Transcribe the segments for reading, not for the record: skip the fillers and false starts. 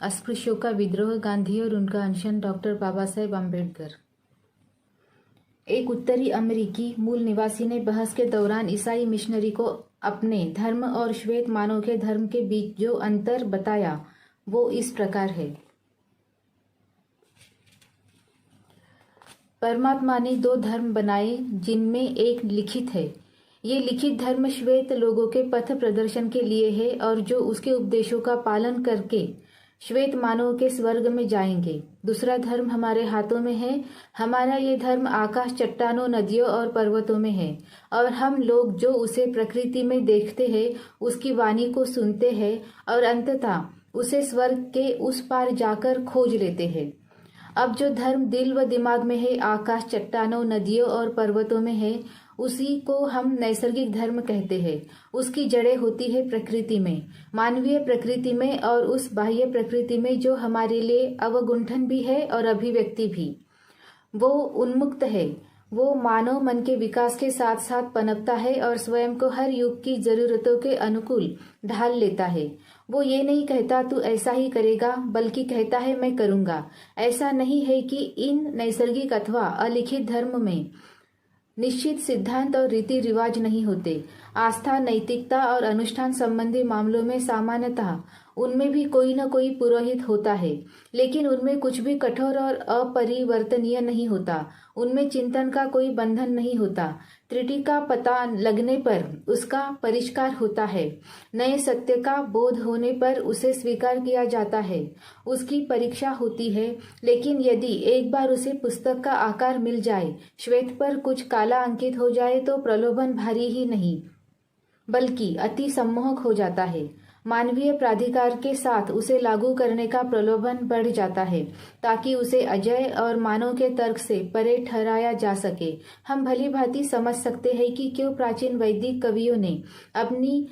अस्पृश्यों का विद्रोह, गांधी और उनका अनशन, डॉक्टर बाबा साहेब अम्बेडकर। एक उत्तरी अमेरिकी मूल निवासी ने बहस के दौरान ईसाई मिशनरी को अपने धर्म और श्वेत मानव के धर्म के बीच जो अंतर बताया वो इस प्रकार है। परमात्मा ने दो धर्म बनाए जिनमें एक लिखित है। ये लिखित धर्म श्वेत लोगों के पथ प्रदर्शन के लिए है और जो उसके उपदेशों का पालन करके श्वेत मानव के स्वर्ग में जाएंगे। दूसरा धर्म हमारे हाथों में है। हमारा ये धर्म आकाश, चट्टानों, नदियों और पर्वतों में है और हम लोग जो उसे प्रकृति में देखते हैं, उसकी वाणी को सुनते हैं और अंततः उसे स्वर्ग के उस पार जाकर खोज लेते हैं। अब जो धर्म दिल व दिमाग में है, आकाश, चट्टानों, नदियों और पर्वतों में है, उसी को हम नैसर्गिक धर्म कहते हैं। उसकी जड़ें होती है प्रकृति में, मानवीय प्रकृति में और उस बाह्य प्रकृति में जो हमारे लिए अवगुंठन भी है और अभिव्यक्ति भी। वो उन्मुक्त है। वो मानव मन के विकास के साथ साथ पनपता है और स्वयं को हर युग की जरूरतों के अनुकूल ढाल लेता है। वो ये नहीं कहता तू ऐसा ही करेगा, बल्कि कहता है मैं करूंगा। ऐसा नहीं है कि इन नैसर्गिक अथवा अलिखित धर्म में निश्चित सिद्धांत और रीति रिवाज नहीं होते। आस्था, नैतिकता और अनुष्ठान संबंधी मामलों में सामान्यतः उनमें भी कोई न कोई पुरोहित होता है, लेकिन उनमें कुछ भी कठोर और अपरिवर्तनीय नहीं होता। उनमें चिंतन का कोई बंधन नहीं होता। त्रुटि का पता लगने पर उसका परिष्कार होता है। नए सत्य का बोध होने पर उसे स्वीकार किया जाता है। उसकी परीक्षा होती है, लेकिन यदि एक बार उसे पुस्तक का आकार मिल जाए, श्वेत पर कुछ काला अंकित हो जाए, तो प्रलोभन भारी ही नहीं बल्कि अति सम्मोहक हो जाता है। मानवीय प्राधिकार के साथ उसे लागू करने का प्रलोभन बढ़ जाता है ताकि उसे अजय और मानव के तर्क से परे ठहराया जा सके। हम भली भांति समझ सकते हैं कि क्यों प्राचीन वैदिक कवियों ने अपनी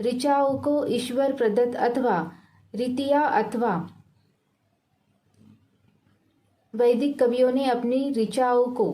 ऋचाओं को ईश्वर प्रदत्त अथवा रीतिया अथवा वैदिक कवियों ने अपनी ऋचाओं को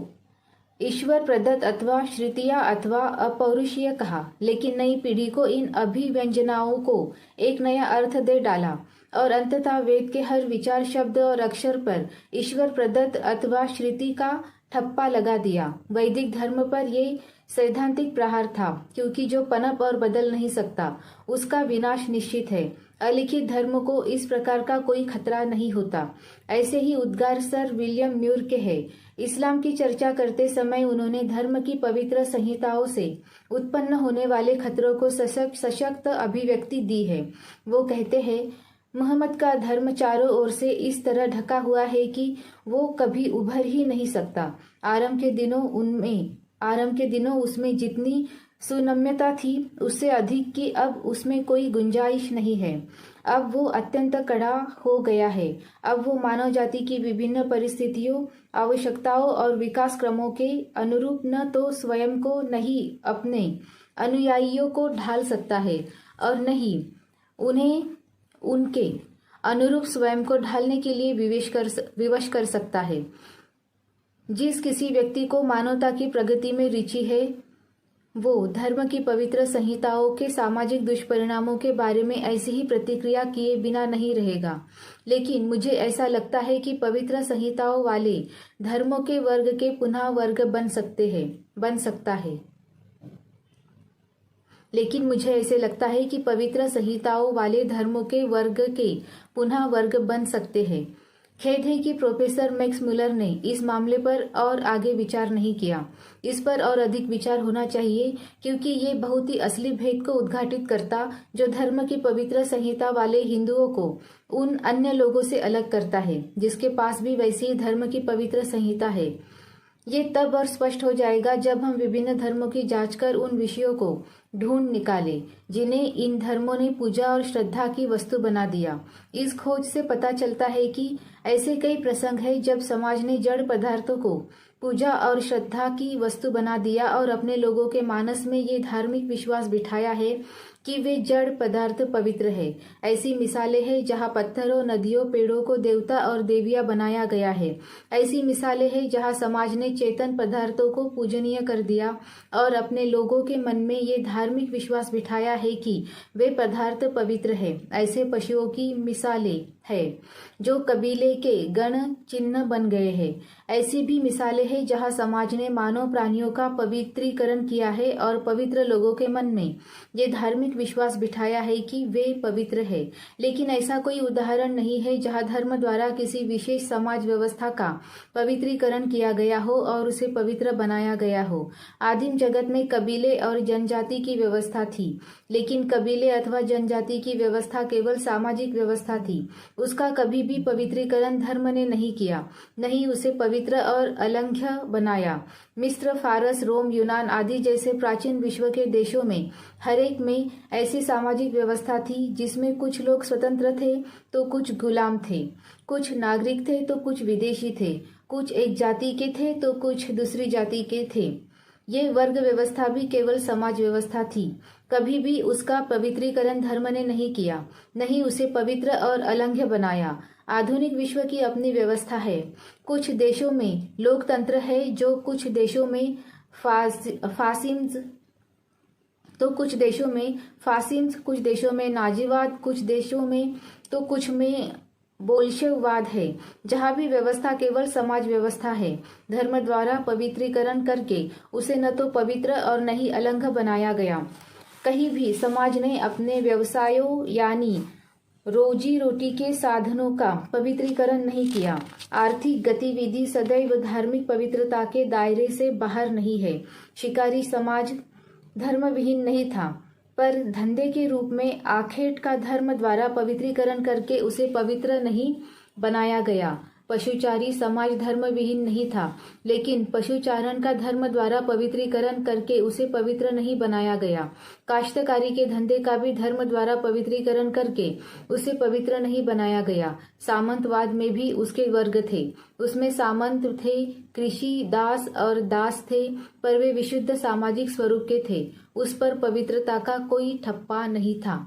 ईश्वर प्रदत्त अथवा श्रुतिया अथवा अपौरुषीय कहा, लेकिन नई पीढ़ी को इन अभिव्यंजनाओं को एक नया अर्थ दे डाला और अंततः वेद के हर विचार, शब्द और अक्षर पर ईश्वर प्रदत्त अथवा श्रुति का ठप्पा लगा दिया। वैदिक धर्म पर ये सैद्धांतिक प्रहार था, क्योंकि जो पनप और बदल नहीं सकता उसका विनाश निश्चित है। अलिखित धर्म को इस प्रकार का कोई खतरा नहीं होता। ऐसे ही उद्गार सर विलियम म्यूर के है। इस्लाम की चर्चा करते समय उन्होंने धर्म की पवित्र संहिताओं से उत्पन्न होने वाले खतरों को सशक्त अभिव्यक्ति दी है। वो कहते हैं, मोहम्मद का धर्म चारों ओर से इस तरह ढका हुआ है कि वो कभी उभर ही नहीं सकता। आरंभ के दिनों उसमें जितनी सुनम्यता थी, उससे अधिक की अब उसमें कोई गुंजाइश नहीं है। अब वो अत्यंत कड़ा हो गया है। अब वो मानव जाति की विभिन्न परिस्थितियों, आवश्यकताओं और विकास क्रमों के अनुरूप न तो स्वयं को नहीं अपने अनुयायियों को ढाल सकता है और न ही उन्हें उनके अनुरूप स्वयं को ढालने के लिए विवश कर सकता है। जिस किसी व्यक्ति को मानवता की प्रगति में रुचि है, वो धर्म की पवित्र संहिताओं के सामाजिक दुष्परिणामों के बारे में ऐसी ही प्रतिक्रिया किए बिना नहीं रहेगा। लेकिन मुझे ऐसा लगता है कि पवित्र संहिताओं वाले धर्मों के वर्ग के पुनः वर्ग बन सकता है। लेकिन मुझे ऐसे लगता है कि पवित्र संहिताओं वाले धर्मों के वर्ग के पुनः वर्ग बन सकते हैं। खेद है कि प्रोफेसर मैक्स मुलर ने इस मामले पर और आगे विचार नहीं किया। इस पर और अधिक विचार होना चाहिए, क्योंकि ये बहुत ही असली भेद को उद्घाटित करता जो धर्म की पवित्र संहिता वाले हिंदुओं को उन अन्य लोगों से अलग करता है जिसके पास भी वैसी ही धर्म की पवित्र संहिता है। ये तब और स्पष्ट हो जाएगा जब हम विभिन्न धर्मों की जांच कर उन विषयों को ढूंढ निकाले जिन्हें इन धर्मों ने पूजा और श्रद्धा की वस्तु बना दिया। इस खोज से पता चलता है कि ऐसे कई प्रसंग हैं जब समाज ने जड़ पदार्थों को पूजा और श्रद्धा की वस्तु बना दिया और अपने लोगों के मानस में ये धार्मिक विश्वास बिठाया है कि वे जड़ पदार्थ पवित्र है। ऐसी मिसालें हैं जहाँ पत्थरों, नदियों, पेड़ों को देवता और देवियां बनाया गया है। ऐसी मिसालें हैं जहाँ समाज ने चेतन पदार्थों को पूजनीय कर दिया और अपने लोगों के मन में ये धार्मिक विश्वास बिठाया है कि वे पदार्थ पवित्र है। ऐसे पशुओं की मिसालें है जो कबीले के गण चिन्ह बन गए हैं। ऐसी भी मिसालें हैं जहां समाज ने मानव प्राणियों का पवित्रीकरण किया है और पवित्र लोगों के मन में ये धार्मिक विश्वास बिठाया है कि वे पवित्र है। लेकिन ऐसा कोई उदाहरण नहीं है जहां धर्म द्वारा किसी विशेष समाज व्यवस्था का पवित्रीकरण किया गया हो और उसे पवित्र बनाया गया हो। आदिम जगत में कबीले और जनजाति की व्यवस्था थी, लेकिन कबीले अथवा जनजाति की व्यवस्था केवल सामाजिक व्यवस्था थी। उसका कभी भी पवित्रीकरण धर्म ने नहीं किया, नहीं उसे पवित्र और अलंघ्य बनाया। मिस्र, फारस, रोम, यूनान आदि जैसे प्राचीन विश्व के देशों में हर एक में ऐसी सामाजिक व्यवस्था थी जिसमें कुछ लोग स्वतंत्र थे तो कुछ गुलाम थे, कुछ नागरिक थे तो कुछ विदेशी थे, कुछ एक जाति के थे तो कुछ दूसरी जाति के थे। ये वर्ग व्यवस्था भी केवल समाज व्यवस्था थी। कभी भी उसका पवित्रीकरण धर्म ने नहीं किया, नहीं उसे पवित्र और अलंघ्य बनाया। आधुनिक विश्व की अपनी व्यवस्था है। कुछ देशों में लोकतंत्र है, जो कुछ देशों में फासिज्म, तो कुछ देशों में फासिज्म, कुछ देशों में नाजीवाद, कुछ देशों में तो कुछ में बोल्शेवाद है। जहाँ भी व्यवस्था केवल समाज व्यवस्था है, धर्म द्वारा पवित्रीकरण करके उसे न तो पवित्र और न ही अलंघ्य बनाया गया। कहीं भी समाज ने अपने व्यवसायों यानी रोजी रोटी के साधनों का पवित्रीकरण नहीं किया। आर्थिक गतिविधि सदैव धार्मिक पवित्रता के दायरे से बाहर नहीं है। शिकारी समाज धर्म विहीन नहीं था, पर धंधे के रूप में आखेट का धर्म द्वारा पवित्रीकरण करके उसे पवित्र नहीं बनाया गया। पशुचारी समाज धर्म विहीन नहीं था, लेकिन पशुचारण का धर्म द्वारा पवित्रीकरण करके उसे पवित्र नहीं बनाया गया। काश्तकारी के धंधे का भी धर्म द्वारा पवित्रीकरण करके उसे पवित्र नहीं बनाया गया। सामंतवाद में भी उसके वर्ग थे, उसमें सामंत थे, कृषि दास और दास थे, पर वे विशुद्ध सामाजिक स्वरूप के थे। उस पर पवित्रता का कोई ठप्पा नहीं था।